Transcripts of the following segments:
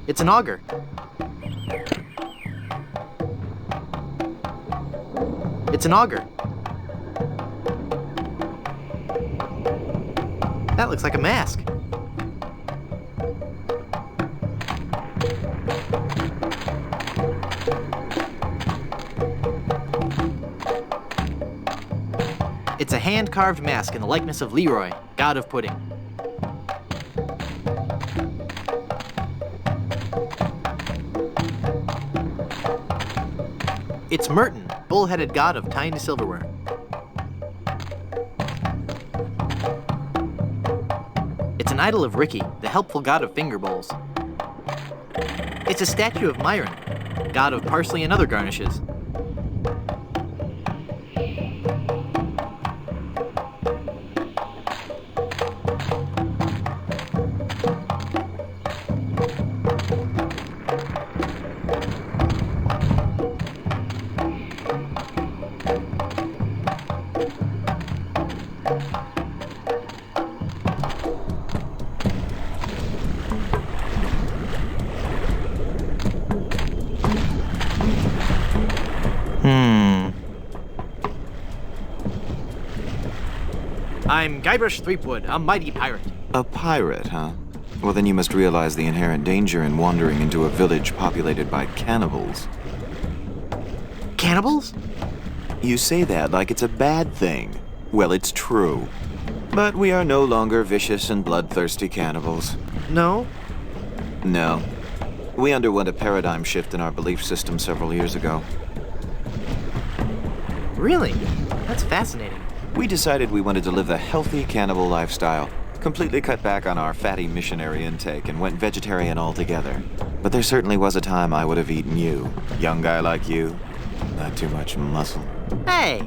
It's an auger. It's an auger. That looks like a mask. It's a hand-carved mask in the likeness of Leroy, god of pudding. It's Merton, bull-headed god of tiny silverware. It's an idol of Ricky, the helpful god of finger bowls. It's a statue of Myron, god of parsley and other garnishes. I'm Guybrush Threepwood, a mighty pirate. A pirate, huh? Well, then you must realize the inherent danger in wandering into a village populated by cannibals. Cannibals? You say that like it's a bad thing. Well, it's true. But we are no longer vicious and bloodthirsty cannibals. No? No. We underwent a paradigm shift in our belief system several years ago. Really? That's fascinating. We decided we wanted to live a healthy cannibal lifestyle, completely cut back on our fatty missionary intake, and went vegetarian altogether. But there certainly was a time I would have eaten you. Young guy like you, not too much muscle. Hey!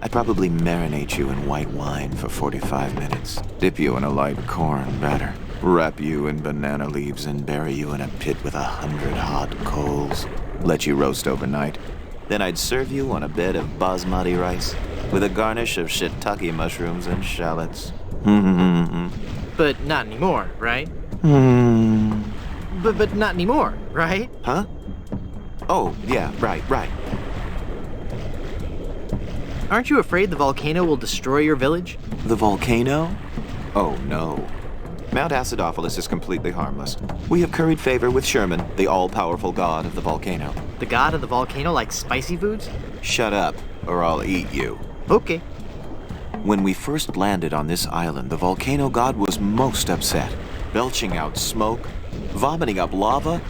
I'd probably marinate you in white wine for 45 minutes, dip you in a light corn batter, wrap you in banana leaves and bury you in a pit with 100 hot coals, let you roast overnight. Then I'd serve you on a bed of basmati rice with a garnish of shiitake mushrooms and shallots. But not anymore, right? Hmm. But not anymore, right? Huh? Oh, yeah, right. Aren't you afraid the volcano will destroy your village? The volcano? Oh, no. Mount Acidophilus is completely harmless. We have curried favor with Sherman, the all-powerful god of the volcano. The god of the volcano likes spicy foods? Shut up, or I'll eat you. Okay. When we first landed on this island, the volcano god was most upset, belching out smoke, vomiting up lava.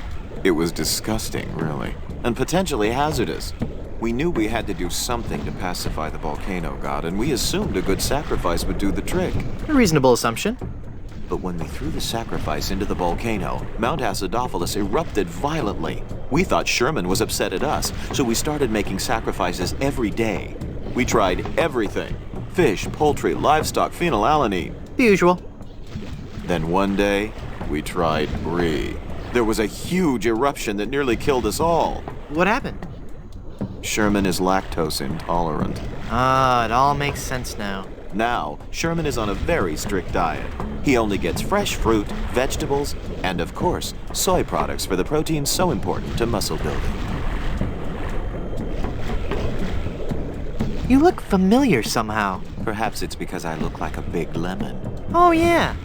It was disgusting, really, and potentially hazardous. We knew we had to do something to pacify the volcano god, and we assumed a good sacrifice would do the trick. A reasonable assumption. But when we threw the sacrifice into the volcano, Mount Acidophilus erupted violently. We thought Sherman was upset at us, so we started making sacrifices every day. We tried everything. Fish, poultry, livestock, phenylalanine. The usual. Then one day, we tried brie. There was a huge eruption that nearly killed us all. What happened? Sherman is lactose intolerant. Ah, it all makes sense now. Now, Sherman is on a very strict diet. He only gets fresh fruit, vegetables, and of course, soy products for the proteins so important to muscle building. You look familiar somehow. Perhaps it's because I look like a big lemon. Oh yeah.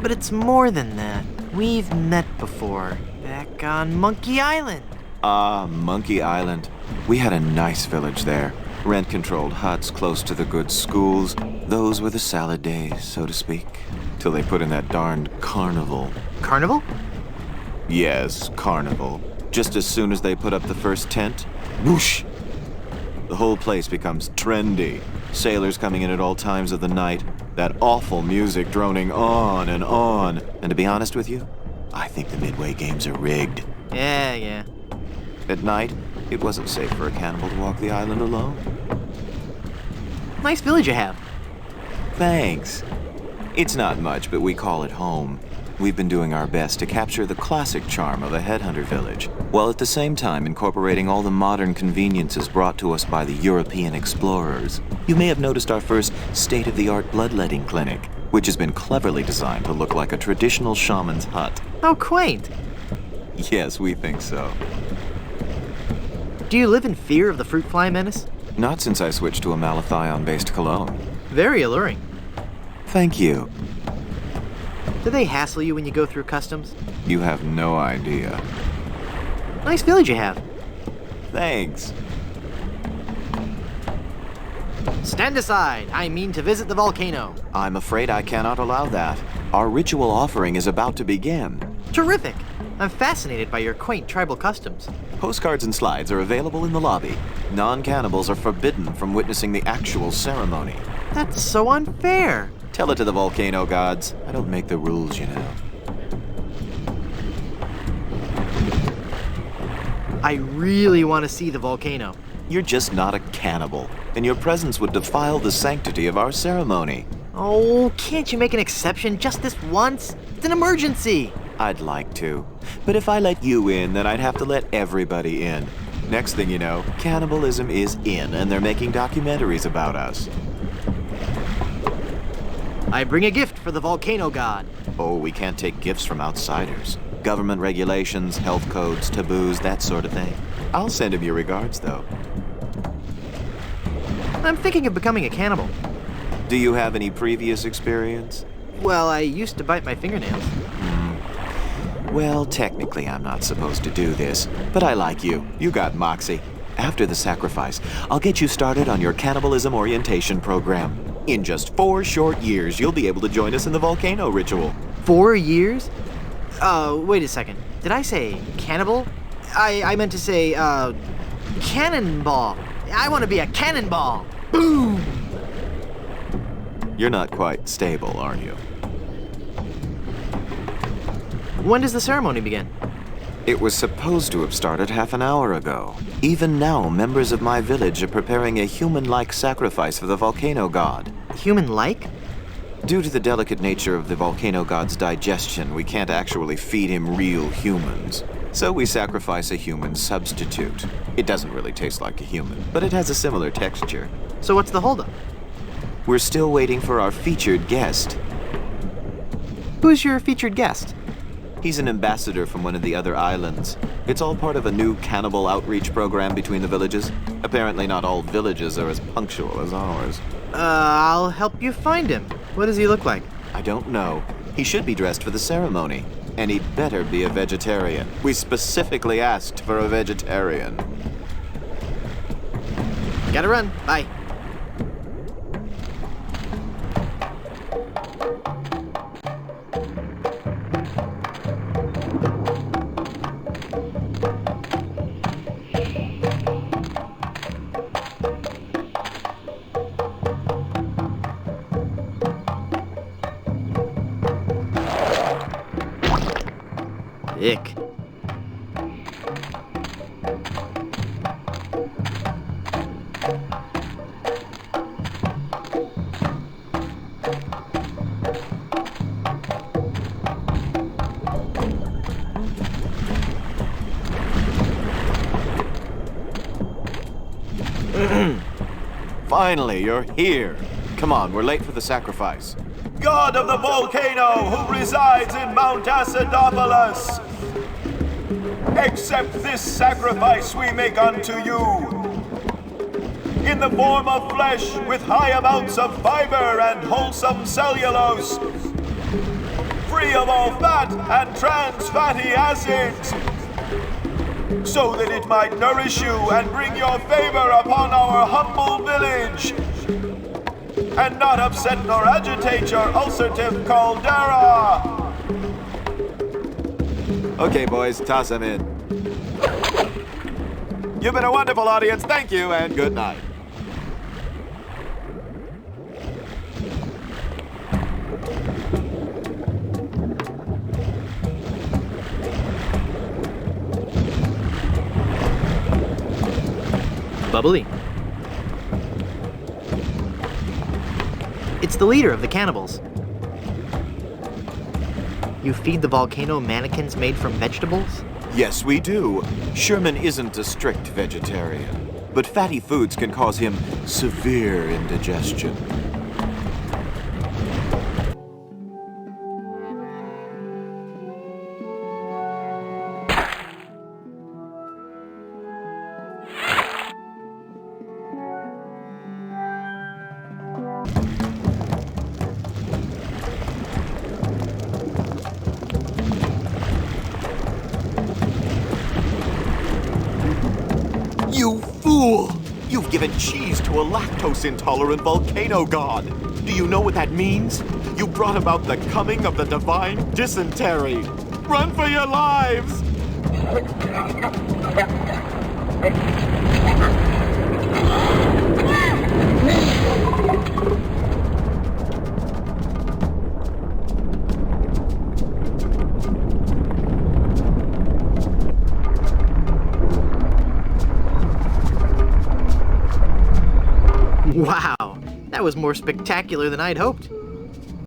But it's more than that. We've met before. Back on Monkey Island. Ah, Monkey Island. We had a nice village there. Rent-controlled huts close to the good schools. Those were the salad days, so to speak. Till they put in that darned carnival. Carnival? Yes, carnival. Just as soon as they put up the first tent, whoosh! The whole place becomes trendy. Sailors coming in at all times of the night. That awful music droning on. And to be honest with you, I think the Midway games are rigged. Yeah. At night, it wasn't safe for a cannibal to walk the island alone. Nice village you have. Thanks. It's not much, but we call it home. We've been doing our best to capture the classic charm of a headhunter village, while at the same time incorporating all the modern conveniences brought to us by the European explorers. You may have noticed our first state-of-the-art bloodletting clinic, which has been cleverly designed to look like a traditional shaman's hut. How quaint. Yes, we think so. Do you live in fear of the fruit fly menace? Not since I switched to a malathion-based cologne. Very alluring. Thank you. Do they hassle you when you go through customs? You have no idea. Nice village you have. Thanks. Stand aside. I mean to visit the volcano. I'm afraid I cannot allow that. Our ritual offering is about to begin. Terrific. I'm fascinated by your quaint tribal customs. Postcards and slides are available in the lobby. Non-cannibals are forbidden from witnessing the actual ceremony. That's so unfair. Tell it to the volcano gods. I don't make the rules, you know. I really want to see the volcano. You're just not a cannibal, and your presence would defile the sanctity of our ceremony. Oh, can't you make an exception just this once? It's an emergency. I'd like to. But if I let you in, then I'd have to let everybody in. Next thing you know, cannibalism is in, and they're making documentaries about us. I bring a gift for the volcano god. Oh, we can't take gifts from outsiders. Government regulations, health codes, taboos, that sort of thing. I'll send him your regards, though. I'm thinking of becoming a cannibal. Do you have any previous experience? Well, I used to bite my fingernails. Well, technically I'm not supposed to do this, but I like you. You got moxie. After the sacrifice, I'll get you started on your cannibalism orientation program. In just 4 short years, you'll be able to join us in the volcano ritual. 4 years? Wait a second. Did I say cannibal? I meant to say, cannonball. I want to be a cannonball. Boom! You're not quite stable, are you? When does the ceremony begin? It was supposed to have started half an hour ago. Even now, members of my village are preparing a human-like sacrifice for the volcano god. Human-like? Due to the delicate nature of the volcano god's digestion, we can't actually feed him real humans. So we sacrifice a human substitute. It doesn't really taste like a human, but it has a similar texture. So what's the holdup? We're still waiting for our featured guest. Who's your featured guest? He's an ambassador from one of the other islands. It's all part of a new cannibal outreach program between the villages. Apparently not all villages are as punctual as ours. I'll help you find him. What does he look like? I don't know. He should be dressed for the ceremony. And he'd better be a vegetarian. We specifically asked for a vegetarian. Gotta run. Bye. Ick. Finally, you're here. Come on, we're late for the sacrifice. God of the volcano who resides in Mount Acidophilus, accept this sacrifice we make unto you. In the form of flesh with high amounts of fiber and wholesome cellulose, free of all fat and trans fatty acids, so that it might nourish you and bring your favor upon our humble village, and not upset nor agitate your ulcerative caldera. Okay, boys, toss him in. You've been a wonderful audience. Thank you, and good night. Bubbly. It's the leader of the cannibals. You feed the volcano mannequins made from vegetables? Yes, we do. Sherman isn't a strict vegetarian, but fatty foods can cause him severe indigestion. fool! You've given cheese to a lactose-intolerant volcano god. Do you know what that means? You brought about the coming of the divine dysentery. Run for your lives! Wow, that was more spectacular than I'd hoped.